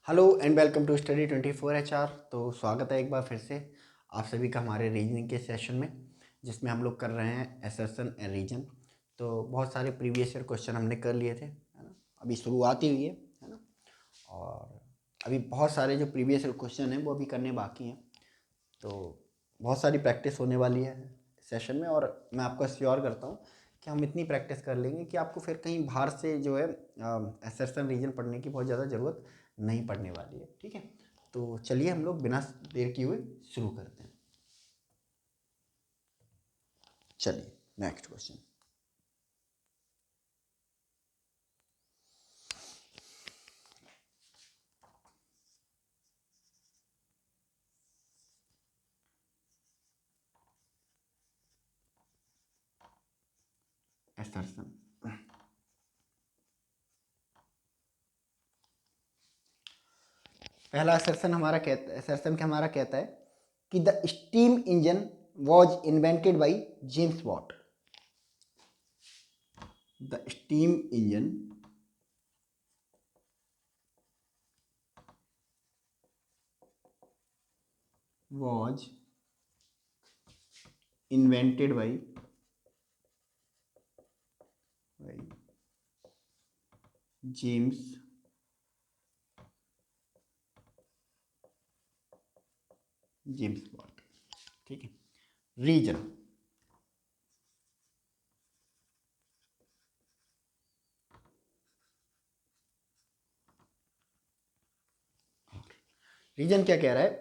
Hello and welcome to study 24 HR। तो स्वागत है एक बार फिर से आप सभी का हमारे रीजनिंग के सेशन में, जिसमें हम लोग कर रहे हैं असर्शन एंड रीजन। तो बहुत सारे प्रीवियस ईयर क्वेश्चन हमने कर लिए थे, है ना। अभी शुरुआत ही हुई है ना। और अभी बहुत सारे जो प्रीवियस ईयर क्वेश्चन हैं वो अभी करने बाकी हैं। तो बहुत सारी प्रैक्टिस होने वाली है सेशन में, और मैं आपको श्योर करता हूँ कि हम इतनी प्रैक्टिस कर लेंगे कि आपको फिर कहीं बाहर से जो है एसएसएन रीजन पढ़ने की बहुत ज़्यादा ज़रूरत नहीं पड़ने वाली है। ठीक है, तो चलिए हम लोग बिना देर किए हुए शुरू करते हैं। चलिए नेक्स्ट क्वेश्चन। एसर्शन, पहला असर्शन हमारा कहता असर्शन हमारा कहता है कि the steam engine was invented by James Watt. The steam engine was invented by James James Watt. ठीक है, रीजन, रीजन क्या कह रहा है?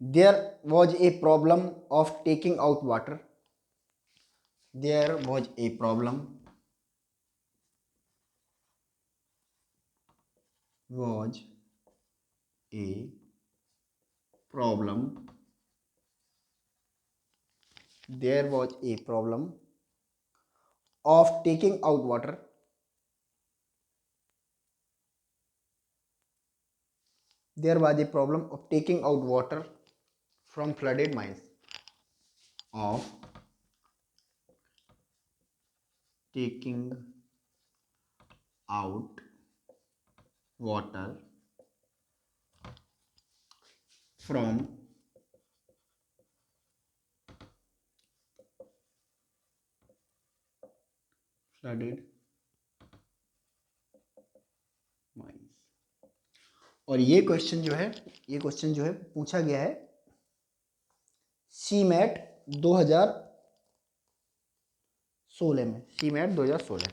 There was a problem of taking out water. There was a problem was a problem there was a problem of taking out water. There was a problem of taking out water from flooded mines. Of taking out water from flooded mines। और ये question जो है पूछा गया है CMAT 2016 में। CMAT 2016।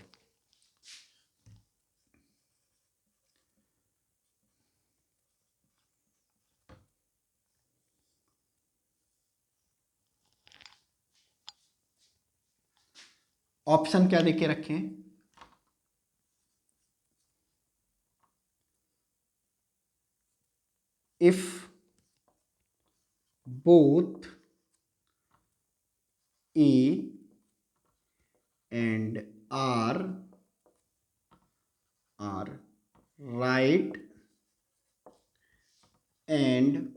Option क्या देके रखे हैं? If both A and R are right and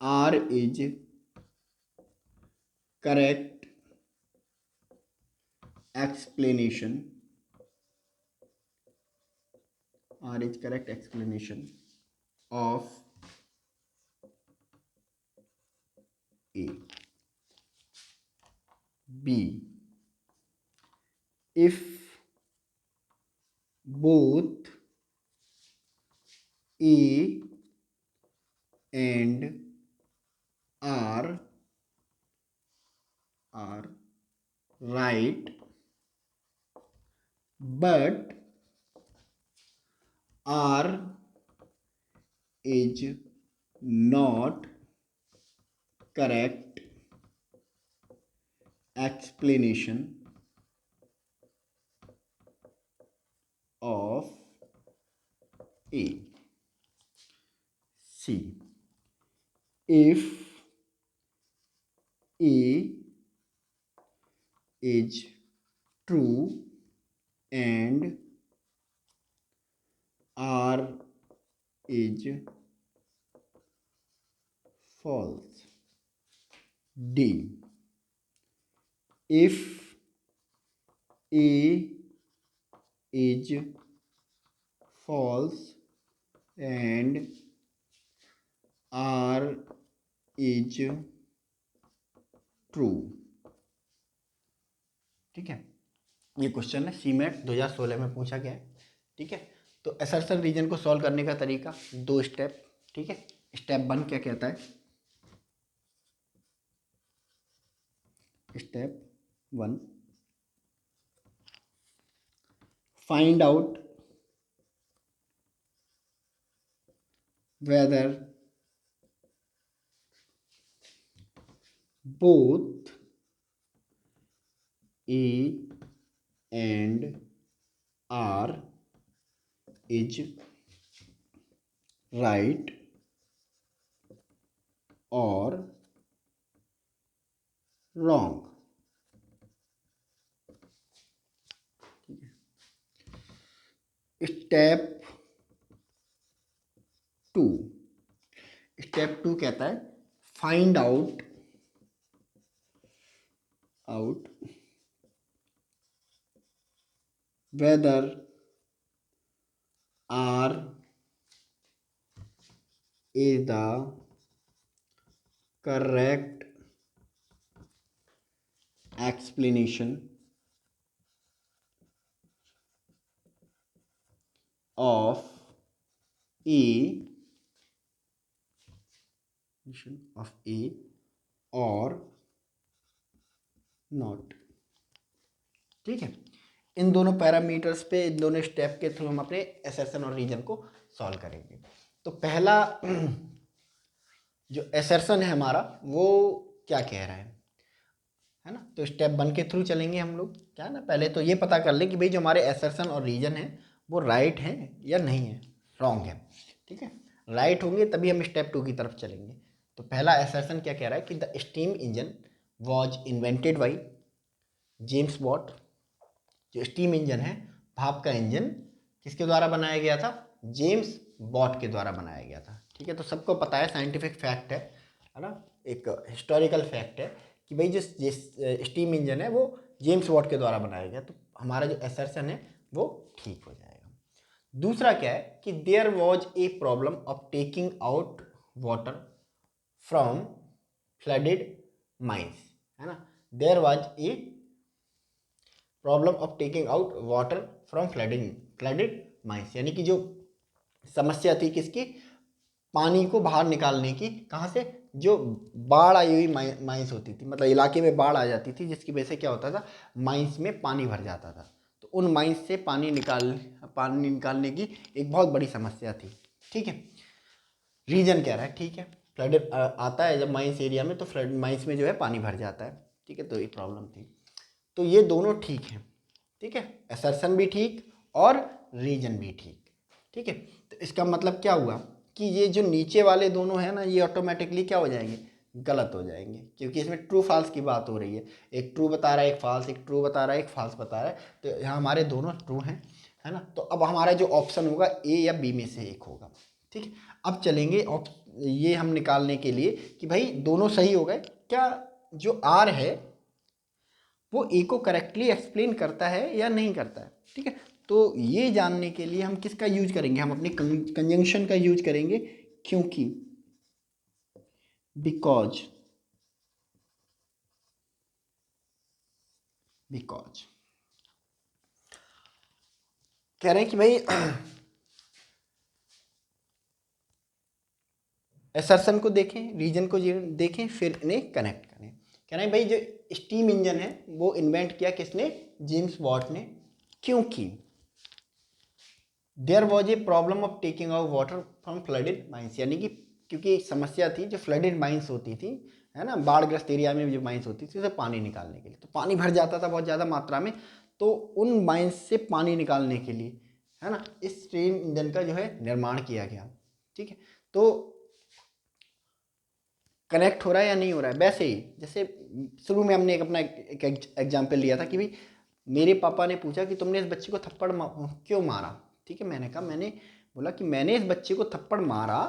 R is correct explanation, R is correct explanation of A. B, if both A and R are right but R is not correct explanation of A. C, if A is true and R is false. D, if A is false and R is true। ठीक है, ये question है cement 2016 में पूछा गया है। ठीक है, तो असर्शन रीजन को सॉल्व करने का तरीका 2 स्टेप। ठीक है, स्टेप 1 क्या कहता है? Step 1, find out whether both A and R is right or wrong। Step 2, step 2 कहता है find out whether R is the correct explanation of A or not। ठीक है, इन दोनों पैरामीटर्स पे, इन दोनों स्टेप के थ्रू हम अपने असर्शन और रीजन को सॉल्व करेंगे। तो पहला जो असर्शन है हमारा वो क्या कह रहा है ना, तो स्टेप 1 के थ्रू चलेंगे हम लोग। क्या है ना, पहले तो ये पता कर लें कि भाई जो हमारे असर्शन और रीजन है वो राइट है या नहीं है, रॉन्ग है। ठीक है, राइट होंगे तभी हम स्टेप 2 की तरफ चलेंगे। तो पहला असर्शन क्या कह रहा है कि the steam engine was invented by James what. जो स्टीम इंजन है, भाप का इंजन, किसके द्वारा बनाया गया था? जेम्स वॉट के द्वारा बनाया गया था। ठीक है, तो सबको पता है, साइंटिफिक फैक्ट है ना, एक हिस्टोरिकल फैक्ट है कि भाई जिस स्टीम इंजन है वो जेम्स वॉट के द्वारा बनाया गया। तो हमारा जो असर्शन है वो ठीक हो जाएगा। दूसरा क्या है कि there was a problem of taking out water from flooded mines, है ना। There was a problem of taking out water from flooded mines, यानी कि जो समस्या थी किसकी? पानी को बाहर निकालने की। कहाँ से? जो बाढ़ आई हुई माइंस होती थी, मतलब इलाके में बाढ़ आ जाती थी, जिसकी वजह से क्या होता था, माइंस में पानी भर जाता था। तो उन माइंस से पानी निकालने की एक बहुत बड़ी समस्या थी। ठीक है, रीजन कह रहा है, ठीक है, फ्लड आता है जब माइंस एरिया में, तो फ्लड माइंस में जो है पानी भर जाता है। ठीक है, तो एक प्रॉब्लम थी। तो ये दोनों ठीक हैं। ठीक है, असर्शन भी ठीक और रीजन भी ठीक। ठीक है, तो इसका मतलब क्या हुआ कि ये जो नीचे वाले दोनों हैं ना, ये ऑटोमेटिकली क्या हो जाएंगे? गलत हो जाएंगे, क्योंकि इसमें ट्रू फॉल्स की बात हो रही है। एक ट्रू बता रहा है, एक फॉल्स, एक ट्रू बता रहा है, एक फॉल्स बता रहा है। तो यहाँ हमारे दोनों ट्रू हैं, है ना। तो अब हमारा जो ऑप्शन होगा ए या बी में से एक होगा। ठीक है, अब चलेंगे ये हम निकालने के लिए कि भाई दोनों सही हो गए क्या, जो आर है वो ए को करेक्टली एक्सप्लेन करता है या नहीं करता है। ठीक है, तो ये जानने के लिए हम किसका यूज करेंगे? हम अपनी कंजंक्शन का यूज करेंगे, क्योंकि बिकॉज कह रहे हैं कि भाई असर्शन को देखें, रीजन को देखें, फिर इन्हें कनेक्ट करें। कह रहे हैं भाई जो स्टीम इंजन है वो इन्वेंट किया किसने? जेम्स वॉट ने। क्योंकि there was a problem of taking out water from flooded mines, यानी कि क्योंकि एक समस्या थी, जो फ्लडेड माइंस होती थी, है ना, बाढ़ग्रस्त एरिया में जो माइंस होती थी, उसे पानी निकालने के लिए, तो पानी भर जाता था बहुत ज़्यादा मात्रा में। तो उन माइंस से पानी निकालने के लिए, है ना, इस स्टीम इंजन का जो है निर्माण किया गया। ठीक है, तो कनेक्ट हो रहा है या नहीं हो रहा है? वैसे ही जैसे शुरू में हमने एक अपना एक एग्जाम्पल लिया था कि भाई मेरे पापा ने पूछा कि तुमने इस बच्चे को थप्पड़ क्यों मारा। ठीक है, मैंने बोला कि मैंने इस बच्चे को थप्पड़ मारा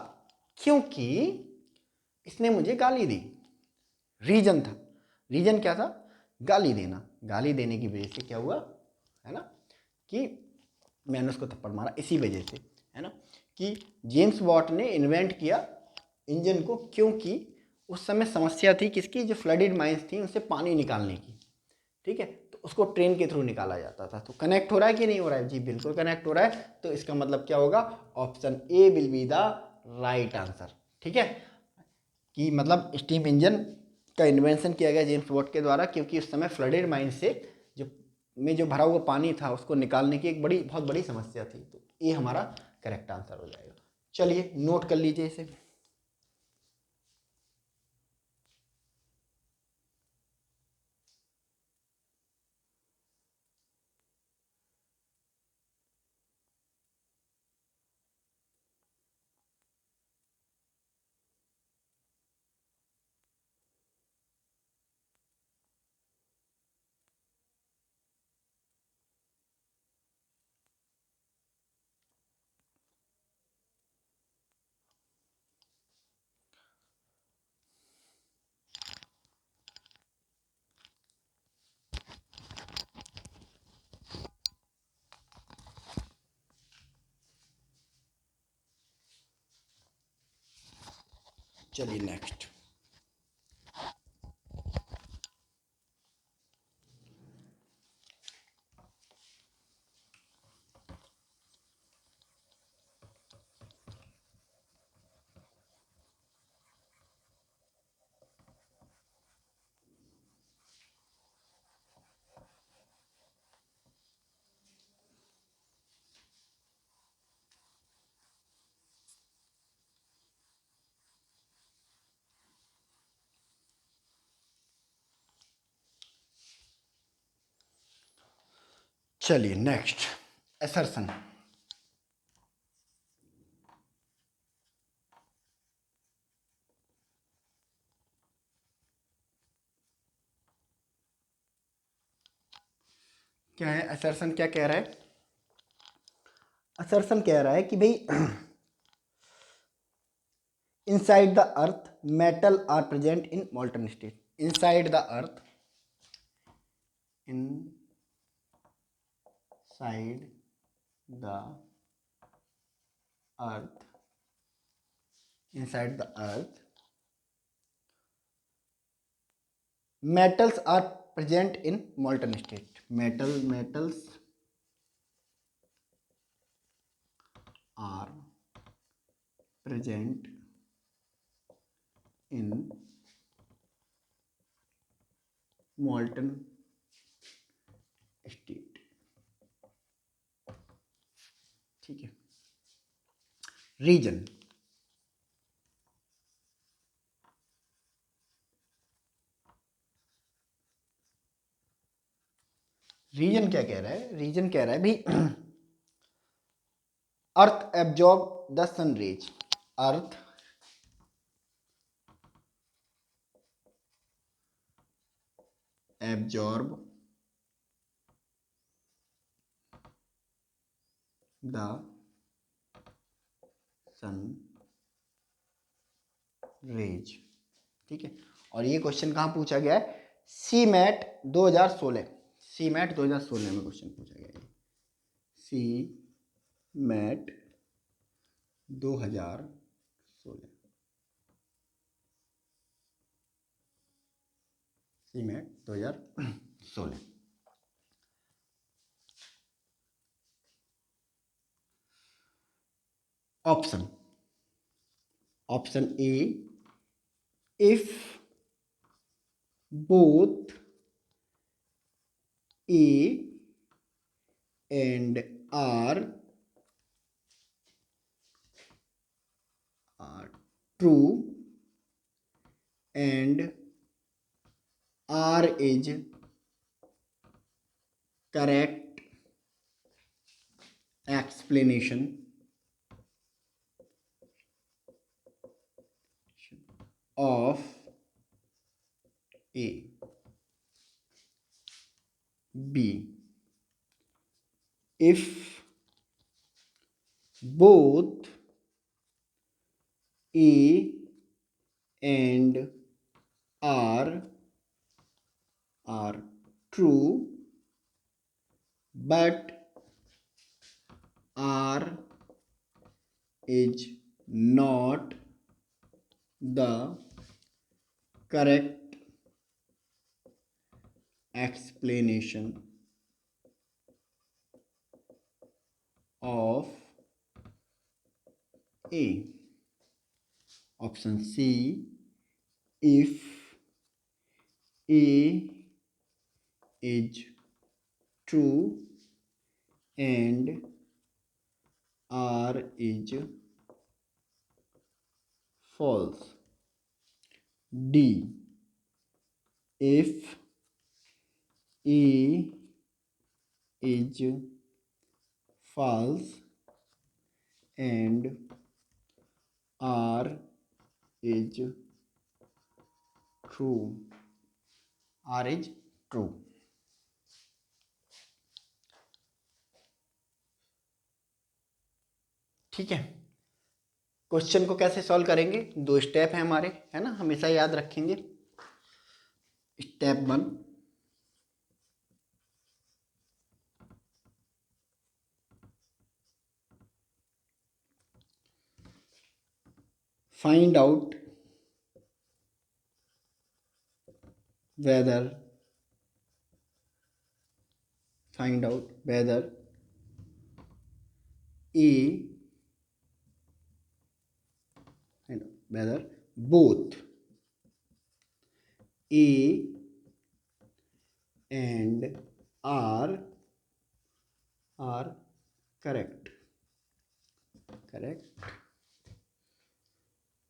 क्योंकि इसने मुझे गाली दी। रीजन था, रीजन क्या था? गाली देना। गाली देने की वजह से क्या हुआ, है ना, कि मैंने उसको थप्पड़ मारा इसी वजह से। है ना, कि जेम्स वॉट ने इन्वेंट किया इंजन को क्योंकि उस समय समस्या थी किसकी, जो फ्लडेड माइंस थी उनसे पानी निकालने की, ठीक है, तो उसको ट्रेन के थ्रू निकाला जाता था। तो कनेक्ट हो रहा है कि नहीं हो रहा है, जी बिल्कुल कनेक्ट हो रहा है। तो इसका मतलब क्या होगा, option A will be the right answer, ठीक है, कि मतलब स्टीम इंजन का इन्वेंशन किया गया जेम्स वॉट के द्वारा क्योंकि उस समय फ्लडेड माइन से जो भरा हुआ पानी था उसको निकालने की एक बहुत बड़ी समस्या थी। तो ये हमारा करेक्ट आंसर हो जाएगा। चलिए नोट कर लीजिए इसे। चलिए नेक्स्ट। चलिए नेक्स्ट, असर्शन। क्या है असर्शन, क्या कह रहा है, असर्शन कह रहा है कि भाई inside the earth metal are present in molten state, inside the earth, inside the earth, inside the earth metals are present in molten state, metals are present in molten state, ठीक है। Reason, reason क्या कह रहा है, reason कह रहा है भाई earth absorb the sun rays, earth absorb the sun rays, ठीक है। और ये क्वेश्चन कहाँ पूछा गया है, सी मैट 2016, सी मैट 2016 में क्वेश्चन पूछा गया है, C MAT 2016, C MAT 2016। Option, option A if both A and R are true and R is correct explanation of A, B if both A and R are true but R is not the correct explanation of A. Option C, if A is true and R is false. D, if A is false and R is true. R is true. ठीक है, question को कैसे solve करेंगे? 2 step है हमारे, है ना, हमेशा याद रखेंगे। Step 1, find out whether A and whether both A and R are correct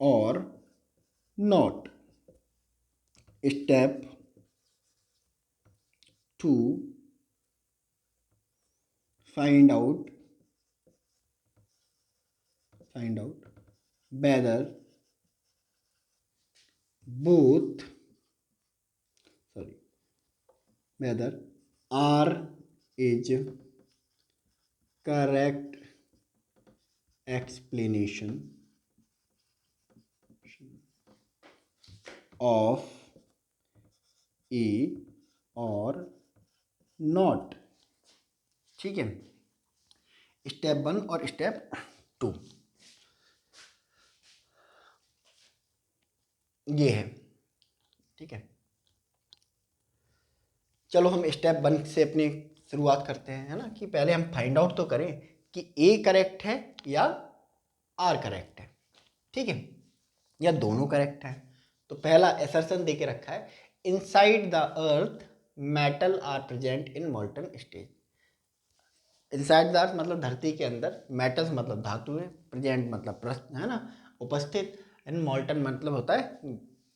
or not. Step 2, find out whether R is correct explanation of A or not. ठीक है, स्टेप 1 और स्टेप 2 ये है। ठीक है, चलो हम स्टेप 1 से अपनी शुरुआत करते हैं, है ना, कि पहले हम फाइंड आउट तो करें कि ए करेक्ट है या आर करेक्ट है। ठीक है, या दोनों करेक्ट है। तो पहला एसर्शन देके रखा है, inside the earth metal are present in molten stage. Inside the earth मतलब धरती के अंदर, मेटल्स मतलब धातु है, प्रेजेंट मतलब है ना उपस्थित, इन मोल्टन मतलब होता है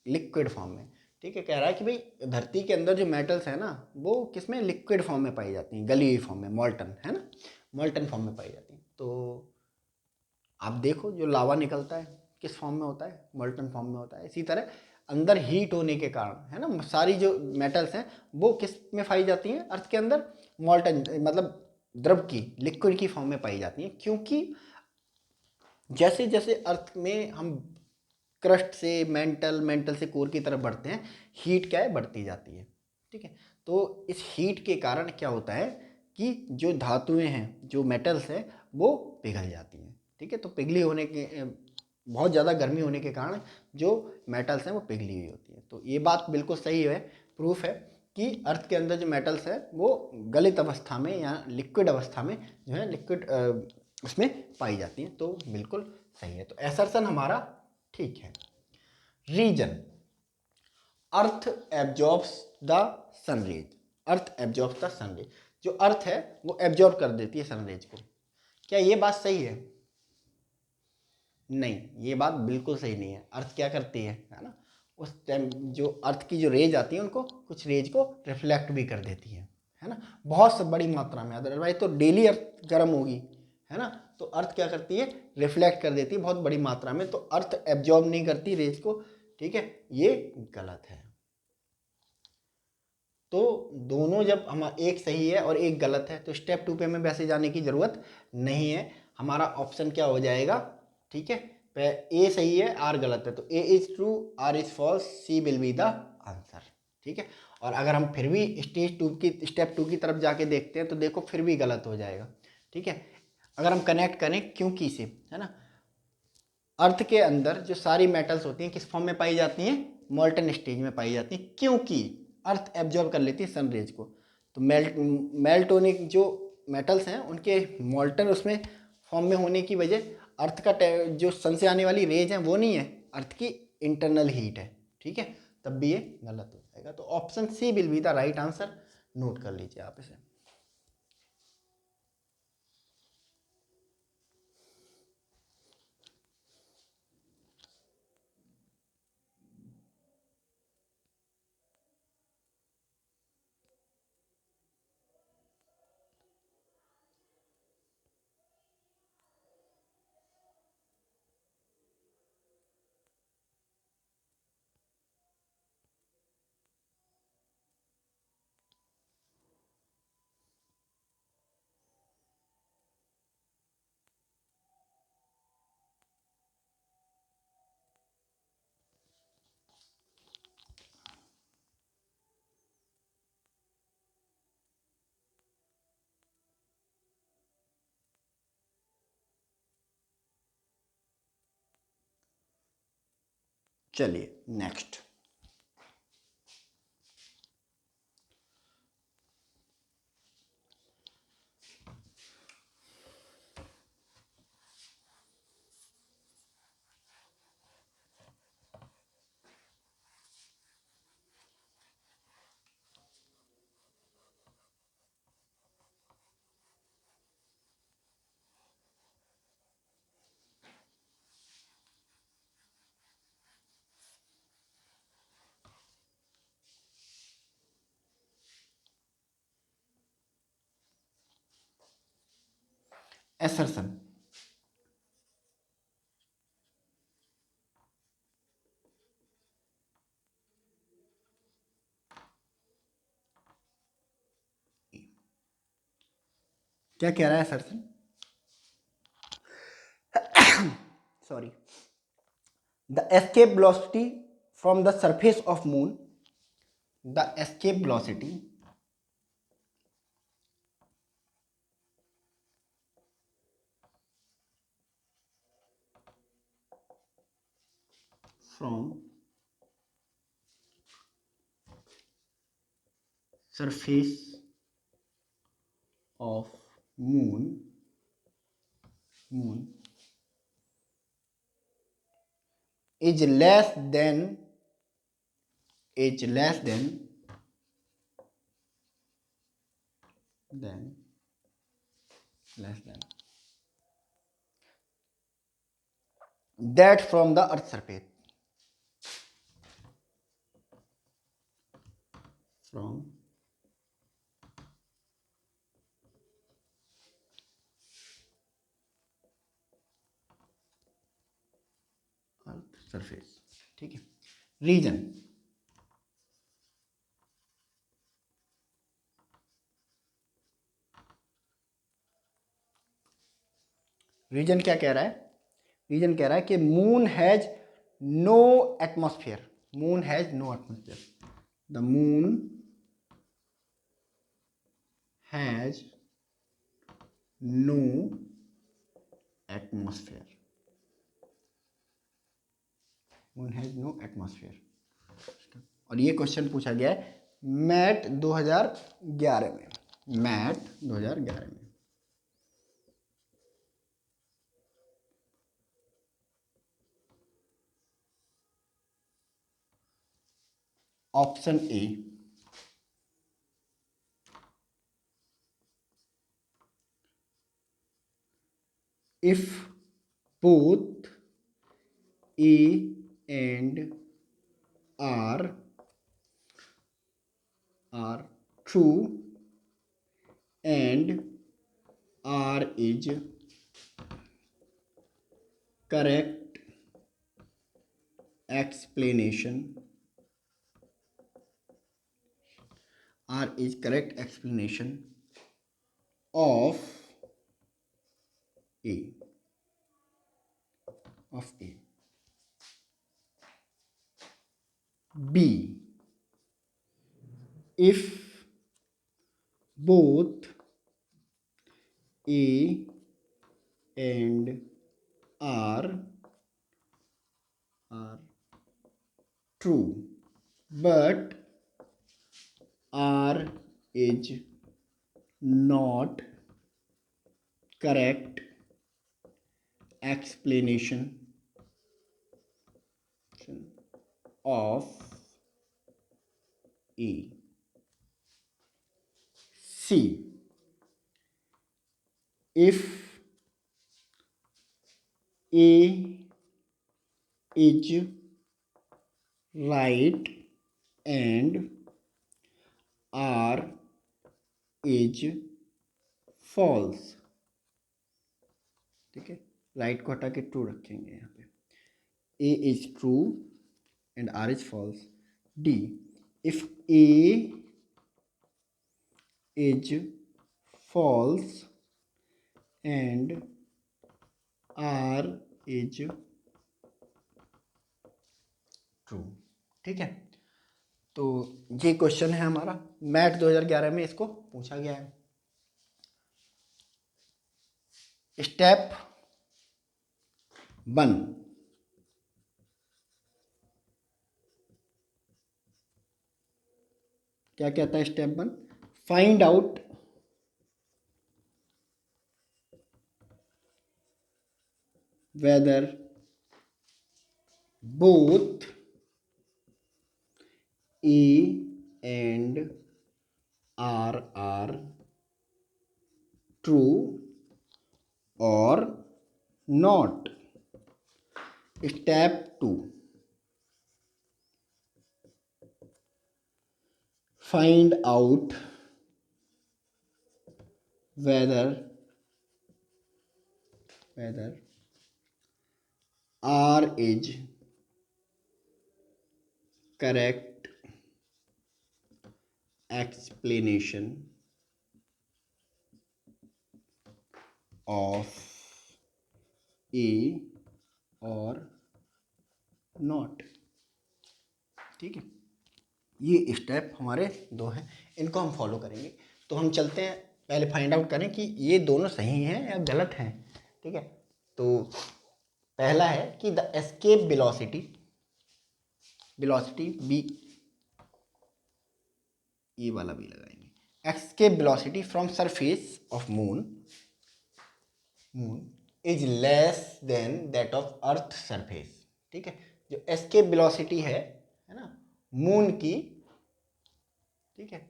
लिक्विड फॉर्म में। ठीक है, कह रहा है कि भाई धरती के अंदर जो मेटल्स है ना वो किस में, लिक्विड फॉर्म में पाई जाती हैं, गली हुई फॉर्म में, मोल्टन, है ना, मोल्टन फॉर्म में पाई जाती हैं। तो आप देखो जो लावा निकलता है किस फॉर्म में होता है, मोल्टन फॉर्म में होता है। इसी तरह अंदर हीट होने के कारण, है ना, सारी जो मेटल्स हैं वो किस में पाई जाती हैं, अर्थ के अंदर मोल्टन मतलब द्रव की, लिक्विड की फॉर्म में पाई जाती हैं। क्योंकि जैसे जैसे अर्थ में हम क्रस्ट से मेंटल से कोर की तरफ बढ़ते हैं, हीट क्या है, बढ़ती जाती है। ठीक है, तो इस हीट के कारण क्या होता है कि जो धातुएं हैं, जो मेटल्स हैं, वो पिघल जाती हैं। ठीक है, तो पिघली होने के बहुत ज़्यादा गर्मी होने के कारण जो मेटल्स हैं वो पिघली हुई होती है। तो ये बात बिल्कुल सही है, प्रूफ है कि अर्थ के अंदर जो मेटल्स है वो गलित अवस्था में या लिक्विड अवस्था में जो है, लिक्विड उसमें पाई जाती हैं। तो बिल्कुल सही है, तो एसर्शन हमारा ठीक है। Reason, earth absorbs the sunrays, earth absorbs the sunrays, जो अर्थ है वो एब्जॉर्ब कर देती है सनरेज को। क्या ये बात सही है? नहीं, ये बात बिल्कुल सही नहीं है। अर्थ क्या करती है ना, उस टाइम जो अर्थ की जो रेज आती है उनको, कुछ रेज को रिफ्लेक्ट भी कर देती है ना, बहुत बड़ी मात्रा में। अदरवाइज तो डेली अर्थ गर्म होगी, है ना, तो अर्थ क्या करती है, रिफ्लेक्ट कर देती है बहुत बड़ी मात्रा में, तो अर्थ एब्जॉर्ब नहीं करती रेज को। ठीक है, ये गलत है। तो दोनों जब हम, एक सही है और एक गलत है, तो स्टेप 2 पे हमें वैसे जाने की जरूरत नहीं है। हमारा ऑप्शन क्या हो जाएगा, ठीक है, ए सही है, आर गलत है, तो A is true, R is false, C will be the answer. ठीक है, और अगर हम फिर भी स्टेप 2 की तरफ जाके देखते हैं तो देखो फिर भी गलत हो जाएगा। ठीक है, अगर हम कनेक्ट करें क्योंकि से, है ना, अर्थ के अंदर जो सारी मेटल्स होती हैं किस फॉर्म में पाई जाती हैं, मोल्टन स्टेज में पाई जाती हैं, क्योंकि अर्थ एब्जॉर्ब कर लेती है सन रेज को। तो मेल्टोनिक जो मेटल्स हैं उनके मोल्टन उसमें फॉर्म में होने की वजह अर्थ का जो सन से आने वाली रेज है वो नहीं है, अर्थ की इंटरनल हीट है। ठीक है, तब भी ये गलत हो जाएगा। तो option C will be the right answer, note कर लीजिए आप इसे। चलिए नेक्स्ट। एसर्शन, क्या कह रहा है assertion? Sorry, the escape velocity from the surface of moon, the escape velocity from surface of moon is less than is less than less than that from the earth surface, from earth surface. ठीक है, reason, reason क्या कह रहा है? Reason कह रहा है कि moon has no atmosphere, moon has no atmosphere, the moon has no atmosphere, moon has no atmosphere. और ये क्वेश्चन पूछा गया है मैट 2011 में, मैट 2011 में। Option A, if both A and R true and R is correct explanation, R is correct explanation of A, of A. B, if both A and R are true, but R is not correct explanation of A. C. If A is right and R is false, ठीक है, right को हटा के true रखेंगे यहाँ पे, A is true and R is false. D. If A is false and R is true. ठीक है, तो ये क्वेश्चन है हमारा, मैट 2011 में इसको पूछा गया है। स्टेप 1, क्या कहता है step 1? Find out whether both A and R are true or not. Step 2, find out whether R is correct explanation of A or not. ठीक है, ये स्टेप हमारे 2 हैं, इनको हम फॉलो करेंगे। तो हम चलते हैं, पहले फाइंड आउट करें कि ये दोनों सही हैं या गलत हैं। ठीक है, तो पहला है कि द एस्केप वेलोसिटी बी, ये वाला भी लगाएंगे, escape velocity from surface of moon is less than that of earth surface. ठीक है, जो एस्केप वेलोसिटी है ना मून की, ठीक है,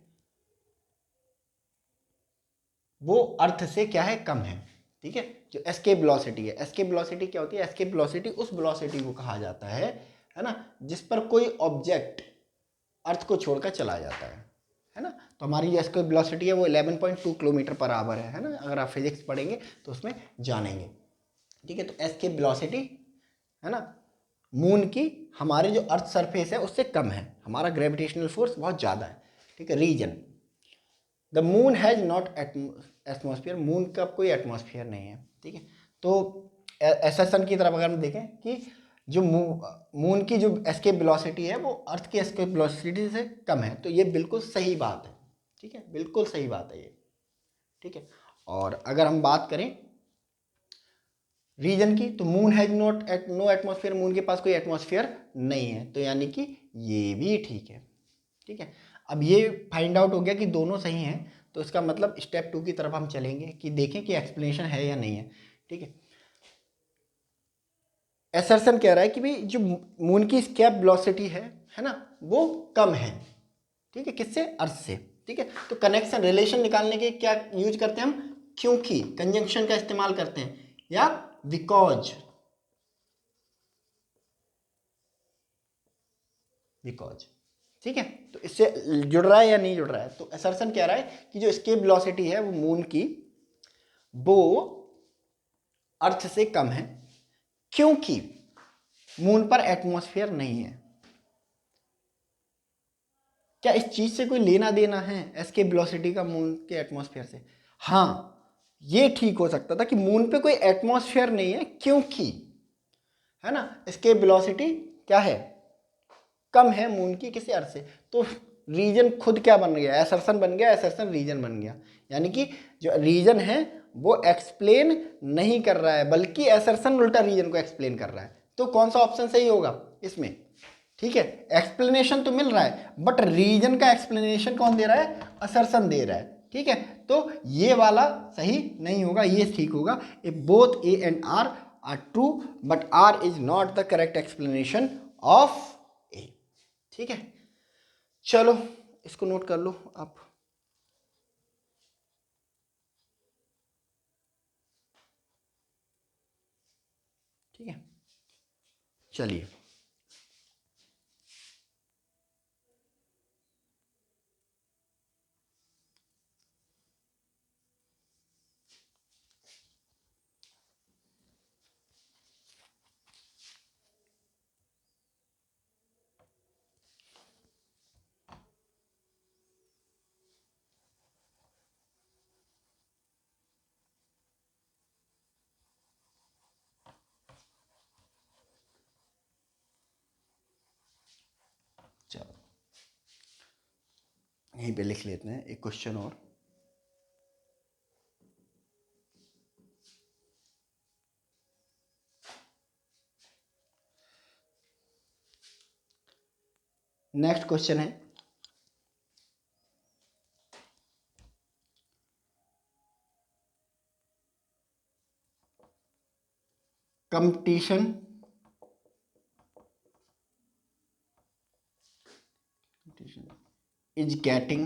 वो अर्थ से क्या है, कम है। ठीक है, जो एस्केप वेलोसिटी है, एस्केप वेलोसिटी क्या होती है? एस्केप वेलोसिटी उस वेलोसिटी को कहा जाता है ना, जिस पर कोई ऑब्जेक्ट अर्थ को छोड़कर चला जाता है ना। तो हमारी जो एस्केप वेलोसिटी है वो 11.2 किलोमीटर पर आवर है ना, अगर आप फिजिक्स पढ़ेंगे तो उसमें जानेंगे। ठीक है, तो एस्केप वेलोसिटी है ना मून की हमारे जो अर्थ सरफेस है उससे कम है, हमारा ग्रेविटेशनल फोर्स बहुत ज़्यादा है। ठीक है, reason the moon has not atmosphere, moon का कोई एटमॉस्फेयर नहीं है। ठीक है, तो एसएसएन की तरफ अगर हम देखें कि जो मून की जो एस्केप वेलोसिटी है वो अर्थ की एस्केप वेलोसिटी से कम है, तो ये बिल्कुल सही बात है। ठीक है, बिल्कुल सही बात है ये। ठीक है, और अगर हम बात करें रीजन की, तो moon has no atmosphere, moon के पास कोई एटमॉस्फेयर नहीं है, तो यानी कि ये भी ठीक है। ठीक है, अब ये फाइंड आउट हो गया कि दोनों सही हैं, तो इसका मतलब स्टेप 2 की तरफ हम चलेंगे कि देखें कि एक्सप्लेनेशन है या नहीं है। ठीक है, एसर्शन कह रहा है कि भाई जो मून की एस्केप वेलोसिटी है ना, वो कम है। ठीक है, किससे? अर्थ से। ठीक है, तो कनेक्शन रिलेशन निकालने के क्या यूज करते हैं हम? क्योंकि कंजंक्शन का इस्तेमाल करते हैं, या बिकॉज ठीक है, तो इससे जुड़ रहा है या नहीं जुड़ रहा है? तो असर्शन कह रहा है कि जो एस्केप वेलोसिटी है वो मून की वो अर्थ से कम है, क्योंकि मून पर एटमॉस्फेयर नहीं है। क्या इस चीज से कोई लेना देना है एस्केप वेलोसिटी का मून के एटमॉस्फेयर से? हाँ, ये ठीक हो सकता था कि मून पे कोई एटमॉस्फेयर नहीं है, क्योंकि है ना एस्केप वेलोसिटी क्या है, कम है मून की किसी अर्थ से। तो रीजन खुद क्या बन गया? असर्शन बन गया, असर्शन रीजन बन गया। यानी कि जो रीजन है वो एक्सप्लेन नहीं कर रहा है, बल्कि असर्शन उल्टा रीजन को एक्सप्लेन कर रहा है। तो कौन सा ऑप्शन सही होगा? इसमें, ठीक है। एक्सप्लेनेशन तो मिल रहा है बट रीजन का एक्सप्लेनेशन कौन दे रहा है, असर्शन दे रहा है, ठीक है। तो ये वाला सही नहीं होगा, ये ठीक होगा। If both A and R true but R is not the correct explanation of A, ठीक है। चलो इसको नोट कर लो आप। ठीक है, चलिए चलो यहीं पे लिख लेते हैं एक क्वेश्चन और। नेक्स्ट क्वेश्चन है, competition is getting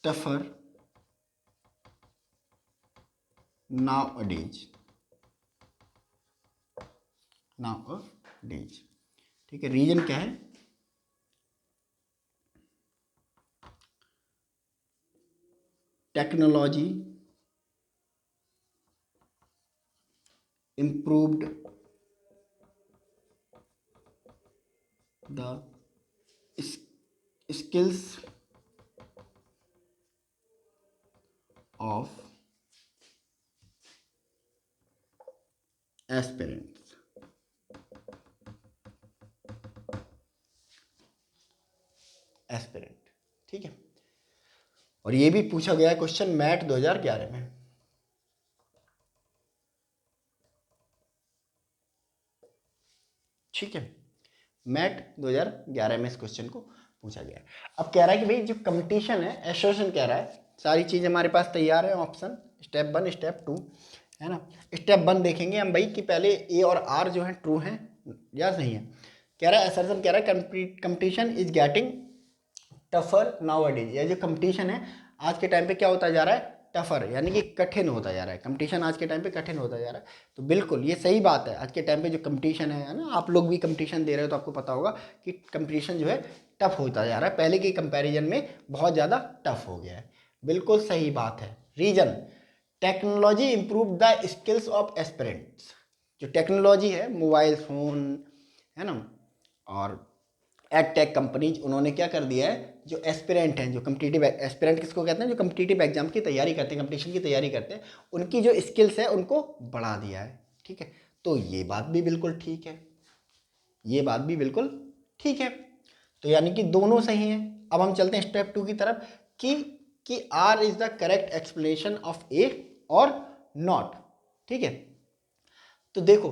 tougher nowadays, ठीक है। रीजन क्या है, technology improved the skills of aspirants, ठीक है। और ये भी पूछा गया है क्वेश्चन मैट 2011 में, ठीक है। मैट 2011 में इस क्वेश्चन को पूछा गया है। अब कह रहा है कि भाई जो कंपटीशन है, एसोसिएशन कह रहा है सारी चीज़ हमारे पास तैयार है, ऑप्शन स्टेप 1 स्टेप 2 है ना। स्टेप 1 देखेंगे हम भाई कि पहले ए और आर जो है ट्रू हैं या सही है। कह रहा है एसर्शन कह रहा है competition is getting tougher nowadays, ये जो कंपटीशन है आज के टाइम पे क्या होता जा रहा है, टफर, यानी कि कठिन होता जा रहा है। कंपटीशन आज के टाइम पे कठिन होता जा रहा है, तो बिल्कुल ये सही बात है। आज के टाइम पे जो कंपटीशन है ना, आप लोग भी कंपटीशन दे रहे हो तो आपको पता होगा कि कंपटीशन जो है टफ होता जा रहा है, पहले के कंपैरिजन में बहुत ज़्यादा टफ हो गया है। बिल्कुल सही बात है। Reason, technology improve the skills of aspirants, जो टेक्नोलॉजी है मोबाइल फ़ोन है ना, और एडटेक कंपनीज, उन्होंने क्या कर दिया है, जो एस्पिरेंट हैं, जो कम्पिटिटिव एस्पिरेंट किसको कहते हैं, जो कम्पिटिटिव एग्जाम की तैयारी करते हैं, कंपटीशन की तैयारी करते हैं, उनकी जो स्किल्स है उनको बढ़ा दिया है, ठीक है। तो ये बात भी बिल्कुल ठीक है, ये बात भी बिल्कुल ठीक है। तो यानी कि दोनों सही हैं। अब हम चलते हैं स्टेप 2 की तरफ कि R is the correct explanation of A और नॉट, ठीक है। तो देखो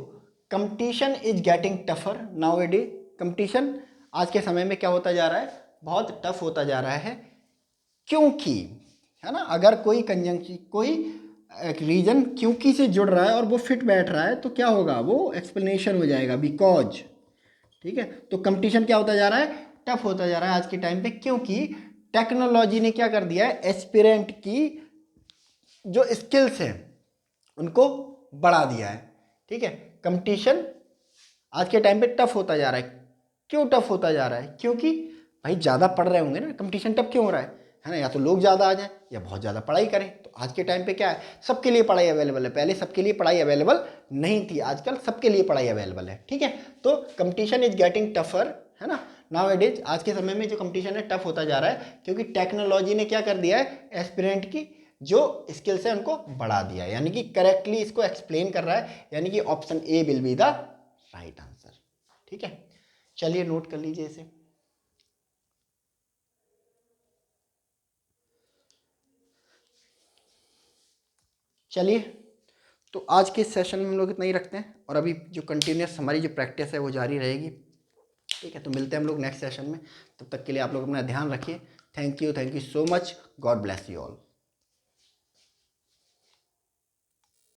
competition is getting tougher nowadays, competition आज के समय में क्या होता जा रहा है, बहुत टफ होता जा रहा है, क्योंकि है ना, अगर कोई कंजंक्शन, कोई रीजन क्योंकि से जुड़ रहा है और वो फिट बैठ रहा है तो क्या होगा, वो एक्सप्लेनेशन हो जाएगा बिकॉज, ठीक है। तो कंपटीशन क्या होता जा रहा है, टफ होता जा रहा है आज के टाइम पे, क्योंकि टेक्नोलॉजी ने क्या कर दिया है, एस्पिरेंट की जो स्किल्स हैं उनको बढ़ा दिया है, ठीक है। कंपटीशन आज के टाइम पे टफ होता जा रहा है, क्यों टफ होता जा रहा है, क्योंकि भाई ज़्यादा पढ़ रहे होंगे ना, कंपटीशन टफ क्यों हो रहा है ना, या तो लोग ज़्यादा आ जाएं या बहुत ज़्यादा पढ़ाई करें। तो आज के टाइम पे क्या है, सबके लिए पढ़ाई अवेलेबल है, पहले सबके लिए पढ़ाई अवेलेबल नहीं थी, आजकल सबके लिए पढ़ाई अवेलेबल है, ठीक है। तो कंपटीशन इज गेटिंग टफर है ना, नाउ इट इज, आज के समय में जो कंपटीशन है टफ होता जा रहा है, क्योंकि टेक्नोलॉजी ने क्या कर दिया है, एस्पिरेंट की जो स्किल्स है उनको बढ़ा दिया है, यानी कि करेक्टली इसको एक्सप्लेन कर रहा है, यानी कि option A will be the right answer, ठीक है। चलिए नोट कर लीजिए इसे। चलिए तो आज के इस सेशन में हम लोग इतना ही रखते हैं, और अभी जो कंटिन्यूस हमारी जो प्रैक्टिस है वो जारी रहेगी। ठीक है, तो मिलते हैं हम लोग नेक्स्ट सेशन में। तब तक के लिए आप लोग अपना ध्यान रखिए। Thank you so much. God bless you all.